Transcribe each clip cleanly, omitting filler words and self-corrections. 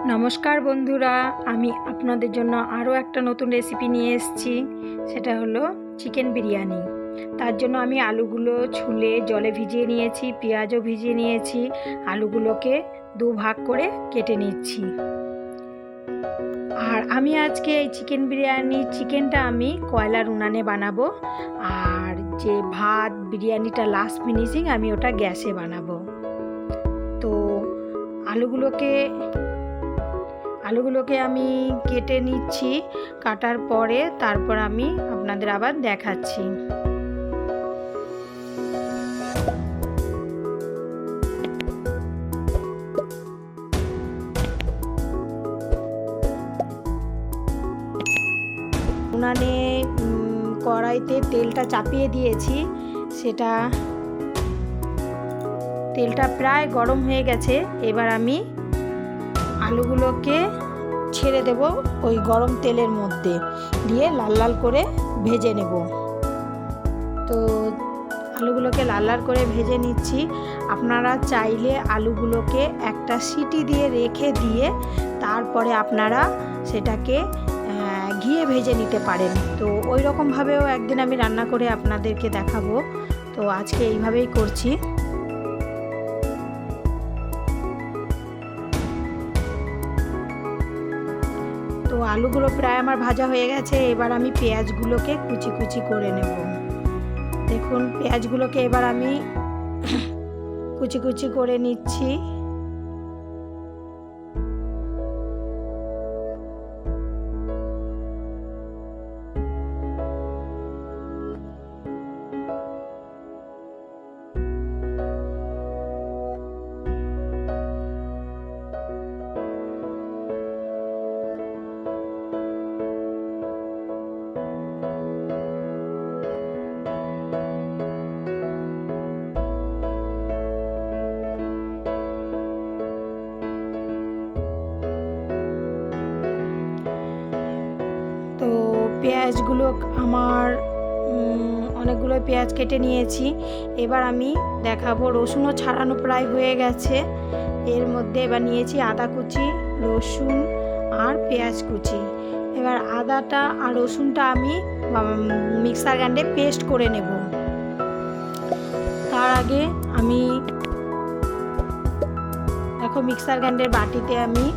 নমস্কার বন্ধুরা, আমি আপনাদের জন্য আরও একটা নতুন রেসিপি নিয়ে এসেছি। সেটা হলো চিকেন বিরিয়ানি। তার জন্য আমি আলুগুলো ছুলে জলে ভিজিয়ে নিয়েছি, পেঁয়াজও ভিজিয়ে নিয়েছি। আলুগুলোকে দুভাগ করে কেটে নিচ্ছি। আর আমি আজকে এই চিকেনটা আমি কয়লার উনানে বানাবো, আর যে ভাত বিরিয়ানিটা লাস্ট ফিনিশিং আমি ওটা গ্যাসে বানাবো। তো আলুগুলোকে আমি কেটে নিচ্ছি। কাটার পরে তারপর আমি আপনাদের আবার দেখাচ্ছি। উনানে কড়াইতে তেলটা চাপিয়ে দিয়েছি। তেলটা প্রায় গরম হয়ে গেছে। এবার আমি আলুগুলোকে ছেড়ে দেব ওই গরম তেলের মধ্যে, দিয়ে লাল লাল করে ভেজে নেব। তো আলুগুলোকে লাল লাল করে ভেজে নিচ্ছি। আপনারা চাইলে আলুগুলোকে একটা সিটি দিয়ে রেখে দিয়ে তারপরে আপনারা সেটাকে ঘিয়ে ভেজে নিতে পারেন। তো ওই রকমভাবেও একদিন আমি রান্না করে আপনাদেরকে দেখাবো। তো আজকে এইভাবেই করছি। তো আলুগুলো প্রায় আমার ভাজা হয়ে গেছে। এবার আমি পেঁয়াজগুলোকে কুচি কুচি করে নেব। দেখুন, পেঁয়াজগুলোকে এবার আমি কুচি কুচি করে নিচ্ছি। তো পেঁয়াজগুলো আমার অনেকগুলো পেঁয়াজ কেটে নিয়েছি। এবার আমি দেখাবো, রসুনও ছাড়ানো প্রায় হয়ে গেছে। এর মধ্যে এবার নিয়েছি আদা কুচি, রসুন আর পেঁয়াজ কুচি। এবার আদাটা আর রসুনটা আমি মিক্সার গ্রাইন্ডারে পেস্ট করে নেব। তার আগে আমি দেখো মিক্সার গ্রাইন্ডারের বাটিতে আমি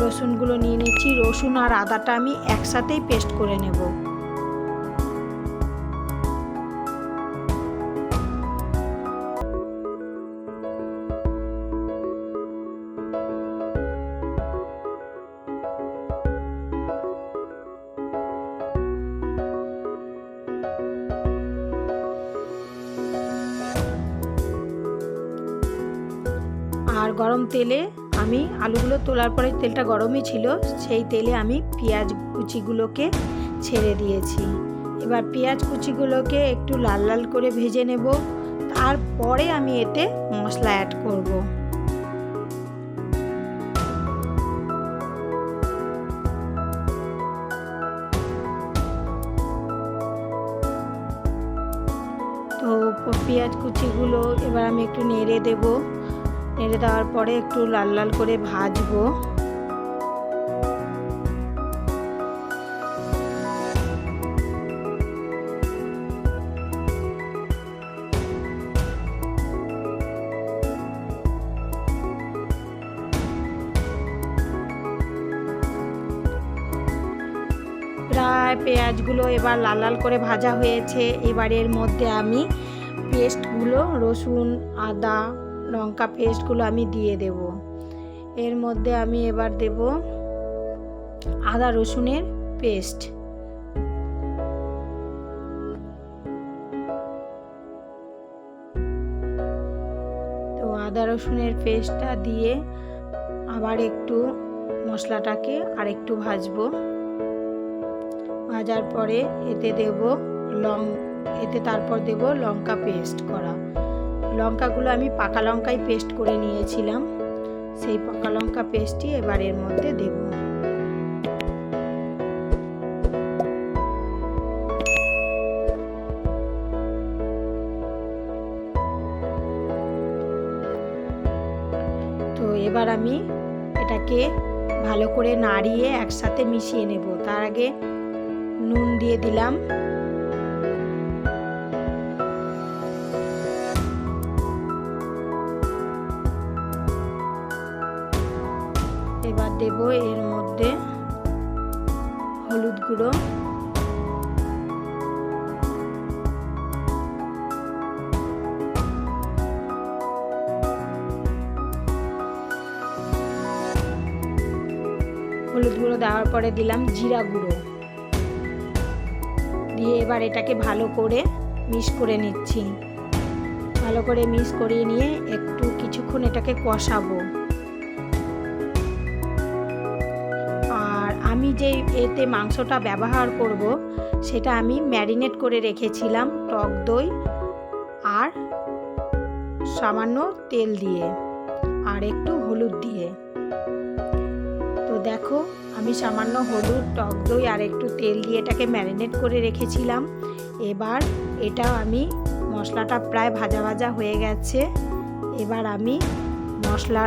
রসুনগুলো নিয়ে নিচ্ছি। রসুন আর আদাটা আমি একসাথেই পেস্ট করে নেব। আর গরম তেলে আমি আলুগুলো তোলার পরে তেলটা গরমই ছিল, সেই তেলে আমি পেঁয়াজ কুচিগুলোকে ছেড়ে দিয়েছি। এবার পেঁয়াজ কুচিগুলোকে একটু লাল লাল করে ভেজে নেব। তারপরে আমি এতে মশলা অ্যাড করব। তো পেঁয়াজ কুচিগুলো এবার আমি একটু নেড়ে দেবো। নেড়ে দেওয়ার পরে একটু লাল লাল করে ভাজবো। প্রায় পেঁয়াজগুলো এবার লাল লাল করে ভাজা হয়েছে। এবার এর মধ্যে আমি পেস্টগুলো, রসুন আদা লঙ্কা পেস্টগুলো আমি দিয়ে দেব। এর মধ্যে আমি এবার দেব আদা রসুনের পেস্ট। তো আদা রসুনের পেস্টটা দিয়ে আবার একটু মশলাটাকে আর একটু ভাজবো। ভাজার পরে এতে তারপর দেব লঙ্কা পেস্ট করা। লঙ্কাগুলো আমি পাকা লঙ্কায় পেস্ট করে নিয়েছিলাম, সেই পাকা লঙ্কা পেস্টটি এবার এর মধ্যে দেব। তো এবার আমি এটাকে ভালো করে নাড়িয়ে একসাথে মিশিয়ে নেব। তার আগে নুন দিয়ে দিলাম, এবার দেব এর মধ্যে হলুদ গুঁড়ো, হলুদ গুঁড়ো দেওয়ার পরে দিলাম জিরা গুঁড়ো দিয়ে এবার এটাকে ভালো করে মিক্স করে নিচ্ছি। ভালো করে মিক্স করিয়ে নিয়ে একটু কিছুক্ষণ এটাকে কষাবো। আর আমি যে এতে মাংসটা ব্যবহার করব সেটা আমি ম্যারিনেট করে রেখেছিলাম টক দই আর সামান্য তেল দিয়ে আর একটু হলুদ দিয়ে। তো দেখো আমি সামান্য হলুদ, টক দই আর একটু তেল দিয়ে এটাকে ম্যারিনেট করে রেখেছিলাম। এবার এটা আমি মশলাটা প্রায় ভাজা ভাজা হয়ে গেছে। এবার আমি মশলা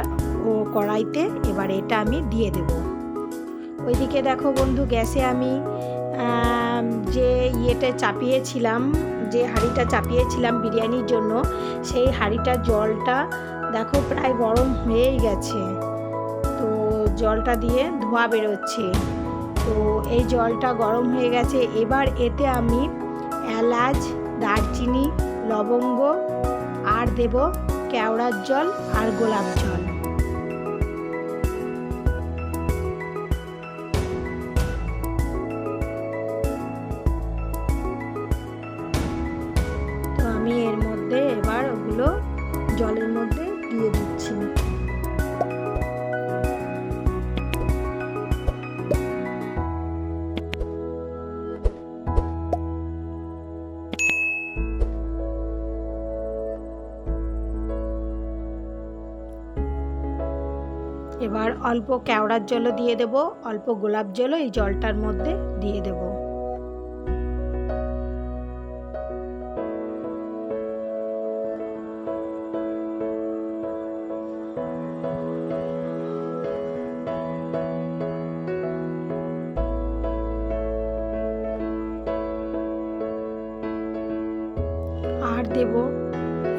ও কড়াইতে এবার এটা আমি দিয়ে দেব। ওইদিকে দেখো বন্ধু, গ্যাসে আমি যে চাপিয়েছিলাম, যে হাঁড়িটা চাপিয়েছিলাম বিরিয়ানির জন্য, সেই হাঁড়িটার জলটা দেখো প্রায় গরম হয়েই গেছে। তো জলটা দিয়ে ধোঁয়া বেরোচ্ছে। তো এই জলটা গরম হয়ে গেছে। এবার এতে আমি এলাচ, দারচিনি, লবঙ্গ আর দেব কেওড়ার জল আর গোলাপ জল। তো আমি এর মধ্যে এবার ওগুলো জলের মধ্যে দিয়ে দিচ্ছি। এবার অল্প কেওড়ার জলও দিয়ে দেব, অল্প গোলাপ জলও এই জলটার মধ্যে দিয়ে দেব। আর দেব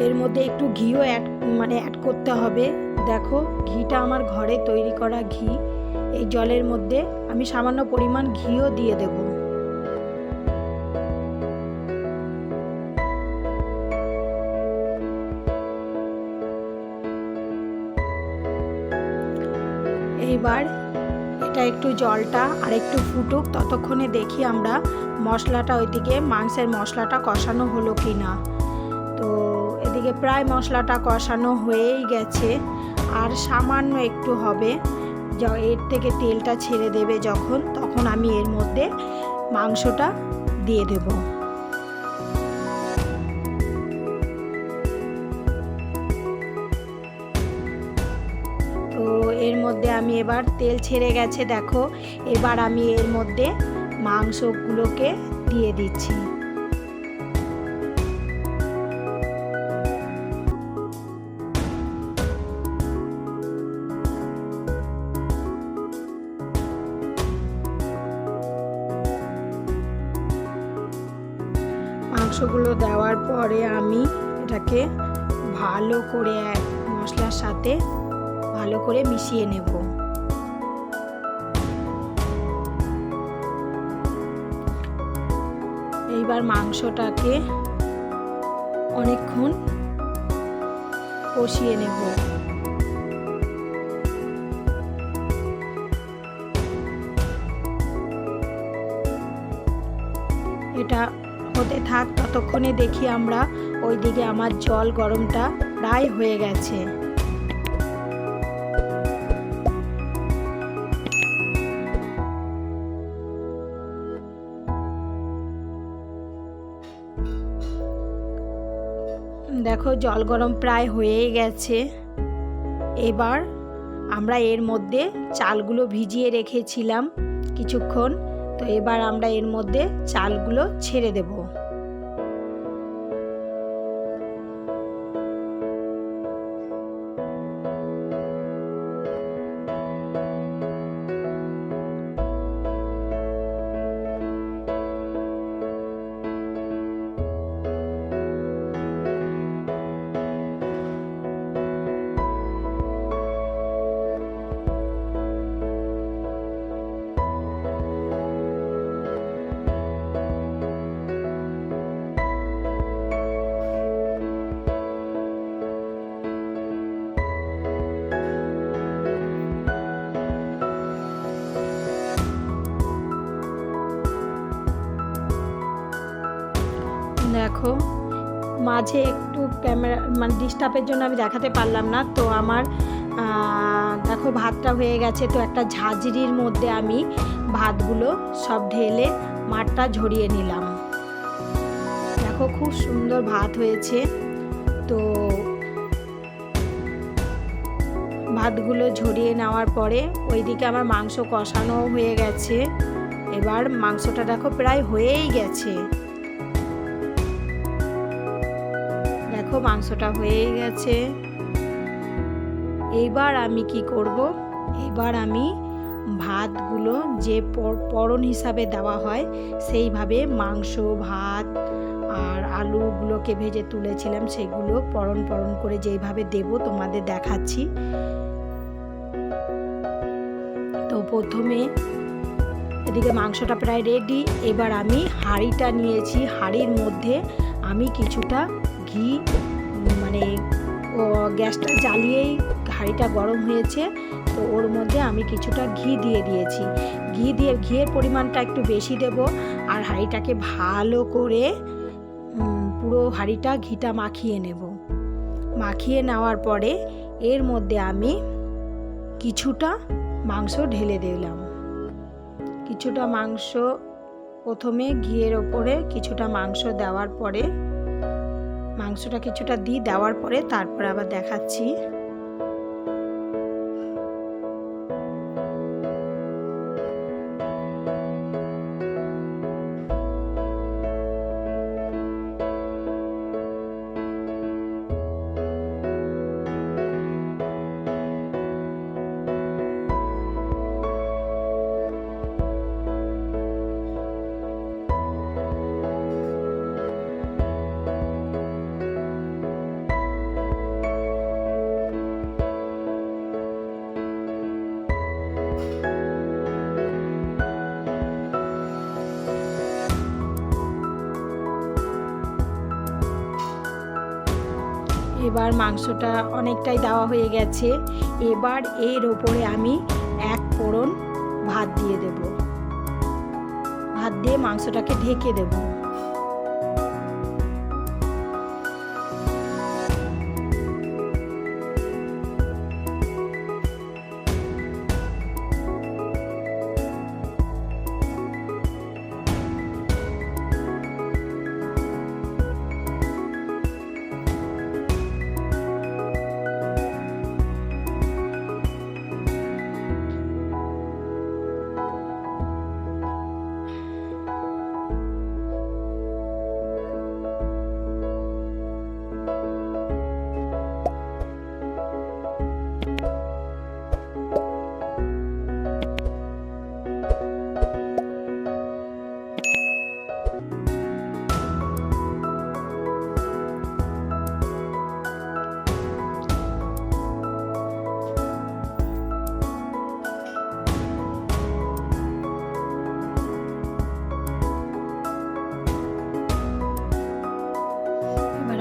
এর মধ্যে একটু ঘিও অ্যাড করতে হবে। দেখো ঘিটা আমার ঘরে তৈরি করা ঘি। এই জলের মধ্যে আমি সামান্য পরিমাণ ঘিও দিয়ে দেব। এইবার এটা একটু জলটা আর একটু ফুটুক, ততক্ষণে দেখি আমরা মশলাটা ওইদিকে মাংসের মশলাটা কষানো হলো কি না। তো এদিকে প্রায় মশলাটা কষানো হয়েই গেছে, আর সামান্য একটু হবে। এর থেকে তেলটা ছেড়ে দেবে যখন, তখন আমি এর মধ্যে মাংসটা দিয়ে দেব। তো এর মধ্যে আমি এবার তেল ছেড়ে গেছে দেখো। এবার আমি এর মধ্যে মাংসগুলোকে দিয়ে দিচ্ছি। মাংসগুলো দেওয়ার পরে আমি এটাকে ভালো করে মশলার সাথে ভালো করে মিশিয়ে নেব। এইবার মাংসটাকে অনেকক্ষণ কষিয়ে নেব। এটা হতে থাক, ততক্ষণে দেখি আমরা ওইদিকে আমার জল গরমটা প্রায় হয়ে গেছে। দেখো জল গরম প্রায় হয়েই গেছে। এবার আমরা এর মধ্যে চালগুলো ভিজিয়ে রেখেছিলাম কিছুক্ষণ। তো এবার আমরা এর মধ্যে চালগুলো ছেড়ে দেব। দেখো মাঝে একটু ক্যামেরা মানে ডিস্টার্বের জন্য আমি দেখাতে পারলাম না। তো আমার দেখো ভাতটা হয়ে গেছে। তো একটা ঝাঁঝরির মধ্যে আমি ভাতগুলো সব ঢেলে মাঠটা ঝরিয়ে নিলাম। দেখো খুব সুন্দর ভাত হয়েছে। তো ভাতগুলো ঝরিয়ে নেওয়ার পরে ওইদিকে আমার মাংস কষানোও হয়ে গেছে। এবার মাংসটা দেখো প্রায় হয়েই গেছে। দেখো মাংসটা হয়েই গেছে। এইবার আমি কি করব, এবার আমি ভাতগুলো যে পরন হিসাবে দেওয়া হয় সেইভাবে মাংস ভাত আর আলুগুলোকে ভেজে তুলেছিলাম সেগুলো পরন পরন করে যেইভাবে দেব তোমাদের দেখাচ্ছি। তো প্রথমে এদিকে মাংসটা প্রায় রেডি। এবার আমি হাঁড়িটা নিয়েছি, হাঁড়ির মধ্যে আমি কিছুটা ঘি মানে গ্যাসটা জ্বালিয়েই হাঁড়িটা গরম হয়েছে, তো ওর মধ্যে আমি কিছুটা ঘি দিয়ে দিয়েছি। ঘিয়ের পরিমাণটা একটু বেশি দেব। আর হাঁড়িটাকে ভালো করে পুরো হাঁড়িটা ঘিটা মাখিয়ে নেব। মাখিয়ে নেওয়ার পরে এর মধ্যে আমি কিছুটা মাংস ঢেলে দিলাম। কিছুটা মাংস প্রথমে ঘিয়ের ওপরে কিছুটা মাংস দেওয়ার পরে মাংসটা কিছুটা দেওয়ার পরে তারপরে আবার দেখাচ্ছি। এবার মাংসটা অনেকটাই দেওয়া হয়ে গেছে। এবার এর ওপরে আমি এক ফোড়ন ভাত দিয়ে দেব। ভাত দিয়ে মাংসটাকে ঢেকে দেব।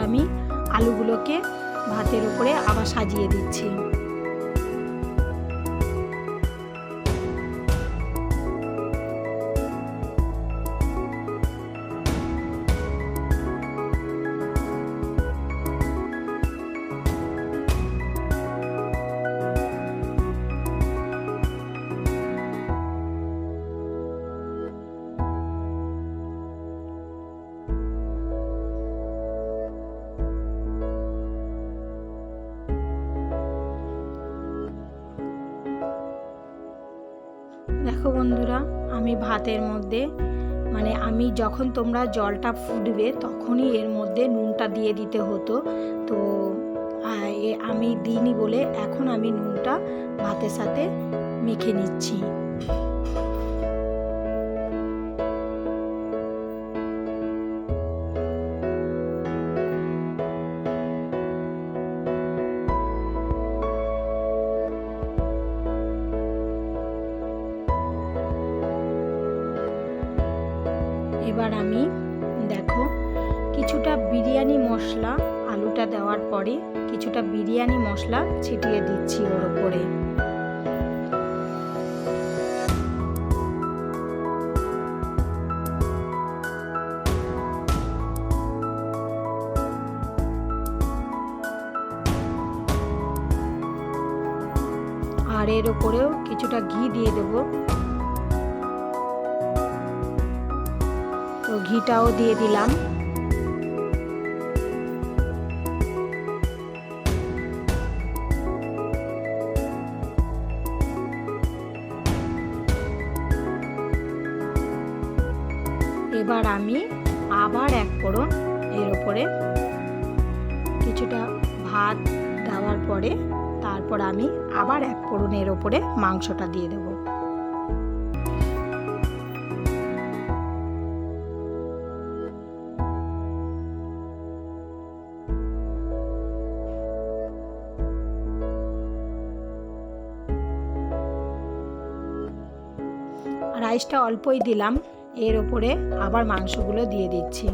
আমি আলুগুলোকে ভাতের উপরে আবার সাজিয়ে দিচ্ছি। দেখো বন্ধুরা, আমি ভাতের মধ্যে মানে আমি যখন তোমরা জলটা ফুটবে তখনই এর মধ্যে নুনটা দিয়ে দিতে হতো। তো আমি দিইনি বলে এখন আমি নুনটা ভাতের সাথে মেখে নিচ্ছি। এবার আমি দেখো কিছুটা বিরিয়ানি মশলা আলুটা দেওয়ার পরে কিছুটা বিরিয়ানি মশলা ছিটিয়ে দিচ্ছি ওর ওপরে। এর উপরেও কিছুটা ঘি দিয়ে দেব। তো ঘিটাও দিয়ে দিলাম। এবার আমি আবার এক ফোড়ন এর উপরে কিছুটা ভাত দেওয়ার পরে তারপর আমি আবার এক ফোড়ন এর উপরে মাংসটা দিয়ে দেব। রাইসটা অল্পই দিলাম, এর উপরে আবার মাংসগুলো দিয়ে দিচ্ছি।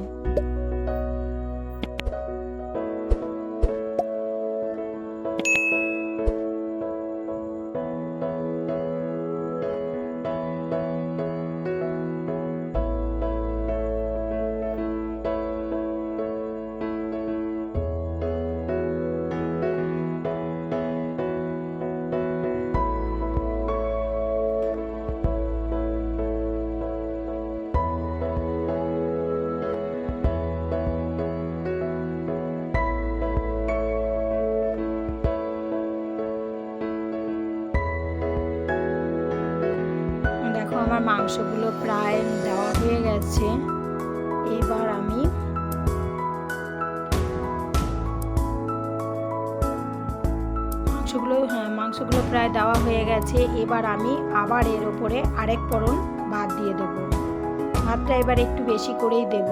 আমার মাংসগুলো প্রায় দেওয়া হয়ে গেছে। এবার আমি মাংসগুলো প্রায় দেওয়া হয়ে গেছে। এবার আমি আবার এর উপরে আরেক ফোড়ন ভাত দিয়ে দেব। ভাতটা এবার একটু বেশি করেই দেব।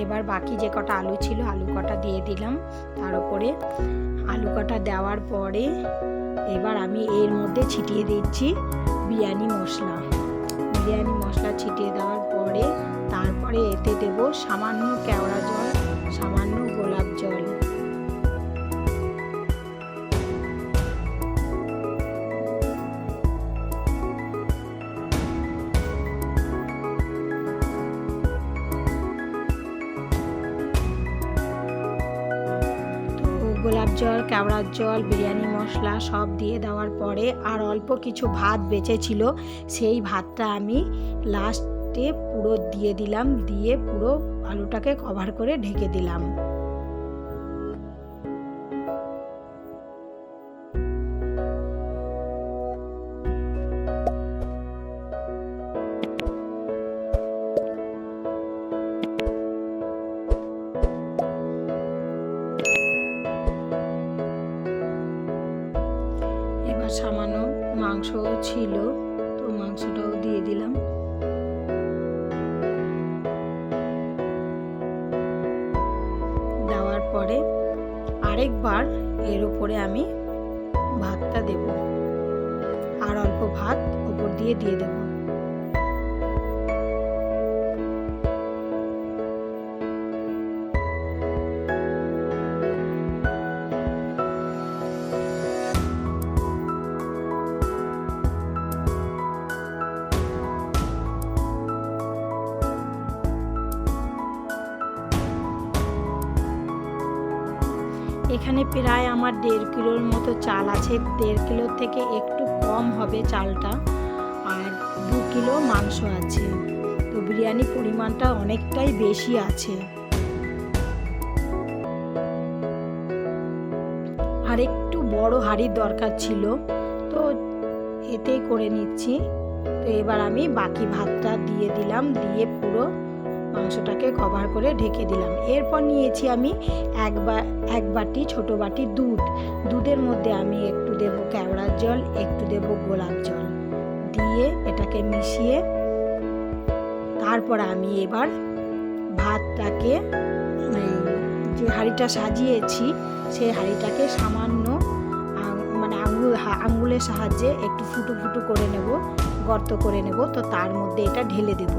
এবার বাকি যে কটা আলু ছিল আলু কটা দিয়ে দিলাম তার উপরে। আলু কটা দেওয়ার পরে এবার আমি এর মধ্যে ছিটিয়ে দিচ্ছি বিরিয়ানি মশলা। বিরিয়ানি মশলা ছিটিয়ে দেওয়ার পরে তারপরে এতে দেব সামান্য কেওড়া জল, সামান্য গোলাপ জল। গোলাপ জল, কেওড়ার জল, বিরিয়ানি মশলা সব দিয়ে দেওয়ার পরে আর অল্প কিছু ভাত বেঁচেছিল, সেই ভাতটা আমি লাস্টে পুরো দিয়ে দিলাম। দিয়ে পুরো আলুটাকে কভার করে ঢেকে দিলাম। সামান্য মাংস ছিল, তো মাংসটাও দিয়ে দিলাম। দেওয়ার পরে আরেকবার এর উপরে আমি ভাতটা দেব, আর অল্প ভাত উপর দিয়ে দেব। এখানে প্রায় আমার 1.5 কিলোর মতো চাল আছে। 1.5 কিলোর থেকে একটু কম হবে চালটা, আর 2 কিলো মাংস আছে। তো বিরিয়ানির পরিমাণটা অনেকটাই বেশি আছে। আর একটু বড় হাঁড়ির দরকার ছিল, তো এতেই করে নিচ্ছি। তো এবার আমি বাকি ভাতটা দিয়ে দিলাম, দিয়ে পুরো মাংসটাকে কভার করে ঢেকে দিলাম। এরপর নিয়েছি আমি এক বাটি ছোট বাটি দুধ। দুধের মধ্যে আমি একটু দেব কেওড়ার জল, একটু দেব গোলাপ জল, দিয়ে এটাকে মিশিয়ে তারপর আমি এবার ভাতটাকে যে হাঁড়িটা সাজিয়েছি সেই হাঁড়িটাকে সামান্য মানে আঙুলের সাহায্যে একটু ফুটো ফুটো করে নেব, গর্ত করে নেব। তো তার মধ্যে এটা ঢেলে দেব।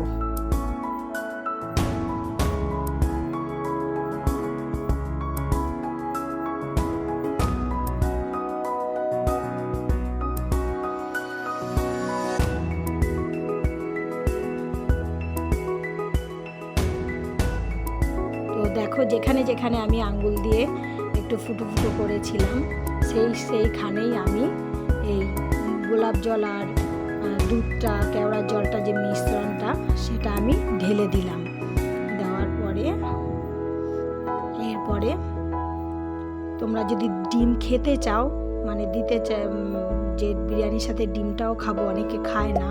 তো দেখো যেখানে যেখানে আমি আঙ্গুল দিয়ে একটু ফুটো ফুটো করেছিলাম সেইখানেই আমি এই গোলাপ জল আর দুধটা, কেওড়ার জলটা যে মিশ্রণটা সেটা আমি ঢেলে দিলাম। দেওয়ার পরে এরপরে তোমরা যদি ডিম খেতে চাও, মানে দিতে যে বিরিয়ানির সাথে ডিমটাও খাবো, অনেকে খায় না,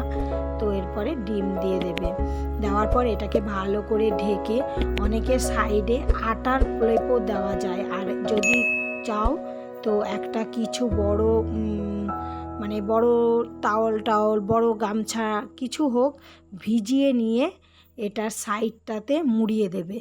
তো এরপরে ডিম দিয়ে দেবে। দেওয়ার পর এটাকে ভালো করে ঢেকে, অনেকে সাইডে আটার লেপও দেওয়া যায়। আর যদি চাও তো একটা কিছু বড় মানে বড় টাওয়াল বড় গামছা কিছু হোক ভিজিয়ে নিয়ে এটার সাইডটাতে মুড়িয়ে দেবে।